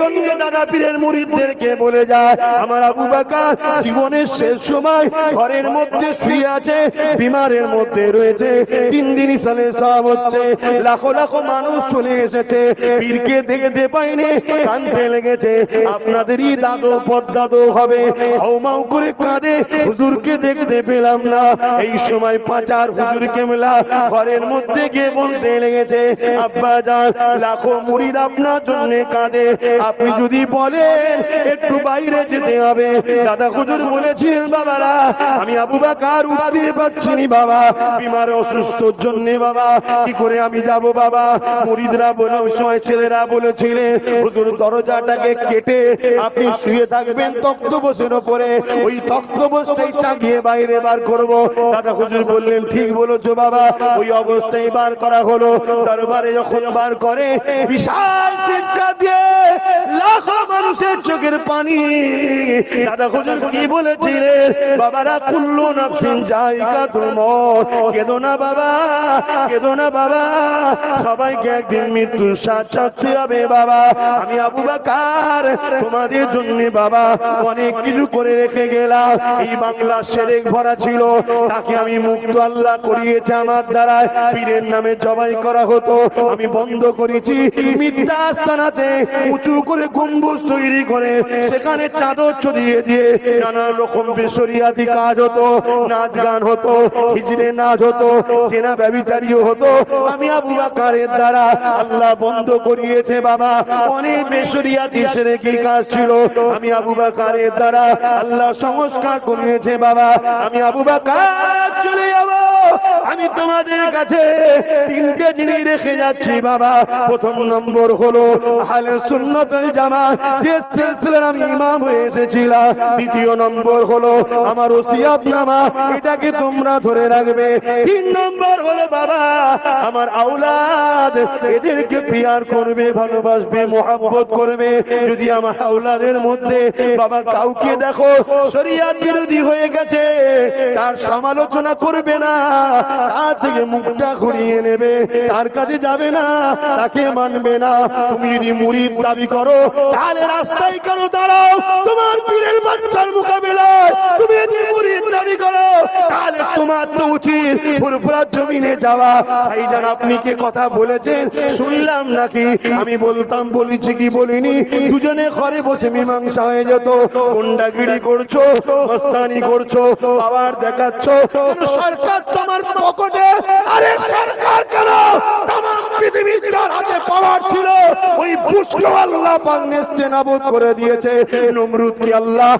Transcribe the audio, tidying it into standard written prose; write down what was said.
জন্য দাদা পীরের মুরিদদেরকে বলে যায়, আমার আবু বকর জীবনের শেষ সময় ঘরের মধ্যে শুয়ে আছে, বিমারের মধ্যে রয়েছে, 3 দিন সালে সব হচ্ছে, লাখো লাখো মানুষ চলে এসেছে, পীরকে দেখতে পাইনি, কাঁদতে লেগেছে। আপনাদেরই দাদু পদ্দাদু হবে, হাউমাউ করে কাঁদে, হুজুরকে দেখতে পেলাম না। এই সময় পাচার হুজুর কেমলা ঘরের মধ্যে গিয়ে বলতে লেগেছে, আব্বা জান লাখো মুরিদ আপনার জন্য কাঁদে, আপনি যদি বলেন একটু বাইরে যেতে হবে। দাদা হুজুর বলেছিলেন, বাবারা আমি আবু বকর উঠতে পারছি না বাবা, বিমার অসুস্থর জন্য বাবা, কি করে আমি যাব বাবা। মুরিদরা বলে, ওই সময় ছেলেরা বলেছিলেন, হুজুর দরজাটাকে কেটে আপনি শুয়ে থাকবেন তক্তপোষের উপরে, ওই তক্তপোষটাই চাগিয়ে বাইরে বার করব। দাদা হুজুর বললেন, ঠিক বলেছো বাবা। ওই অবস্থায় বার করা হলো। দরবারে যখন বার করে, বিশাল চিৎকার দিয়ে লাখো মানুষের চোখের পানি। দাদা হুজুর কি বলেছিলেন, বাবারা কুল্লু নাফসিন যায়িকাতুল মউত, কেঁদো না বাবা, কেঁদো না বাবা, সবাইকে একদিন মৃত্যুর স্বাদ চাখতে হবে বাবা। আমি আবু বকর তোমাদের জন্য বাবা অনেক কিছু করে রেখে গেলাম। এই বাংলা শেরেক ভরা ছিল, তাকে আমি মুক্ত আল্লাহ করিয়েছে আমার দ্বারা। পীরের নামে জবাই করা হতো, আমি বন্ধ করেছি। মিথ্যা আস্তানাতে উঁচু করে গম্বুজ তৈরি করে সেখানে চাদর ছড়িয়ে দিয়ে নানা রকম বেশরিয়াতি কাজ হতো, নাচ গান হতো, হিজড়ে নাচ হতো, জেনা ব্যভিচারীও হতো। আমি আবু বকরের দ্বারা আল্লাহ বন্ধ করিয়েছে বাবা। অনেক বেশরিয়াতি শিরকি কাজ ছিল, আমি আবু বকরের দ্বারা আল্লাহ সংস্কার করিয়েছে বাবা। আমি আবু বকর চলে যাব। আমি তোমাদের কাছে 3টে জিনিস রেখে যাচ্ছি বাবা। প্রথম নম্বর হলো আহলে সুন্নাত ওয়াল জামাত, যে সিলসিলার আমি ইমাম হয়ে এসেছিলাম। দ্বিতীয় নম্বর হলো আমার ওসিয়তনামা, এটাকে তোমরা ধরে রাখবে। 3 নম্বর হলো বাবা আমার আওলাদ, এদেরকে পিয়ার করবে, ভালোবাসবে, মহব্বত করবে। যদি আমার আওলাদের মধ্যে বাবা কাউকে দেখো শরিয়ত বিরোধী হয়ে গেছে, তার সমালোচনা করবে না, তার থেকে মুখটা ঘুরিয়ে নেবে, তার কাছে যাবে না, তাকে মানবে না। তুমি যদি মুরিদ দাবি করো, তাহলে রাস্তায় কেন দাঁড়াও? তোমার পীরের বাচ্চার মোকাবিলায় তুমি যদি মুরিদ দাবি করো, তাহলে তোমার তো উচিত ফুরফুরার জমিনে যাওয়া। ভাইজান আপনি কি কথা বলেছেন শুনলাম নাকি? আমি বলতাম, বলেছি কি বলিনি? দুজনে ঘরে বসে মীমাংসা হয়ে যেত। গুন্ডাগিরি করছো, মস্তানি করছো, পাওয়ার দেখাচ্ছ, সরকার তোমার পকেটে। আরে সরকার কেন, তামাম পৃথিবীর যার হাতে পাওয়ার ছিল, ওই বুশকে আল্লাহ পাক নেস্তেনাবুদ করে দিয়েছে। নমরুদ কি আল্লাহ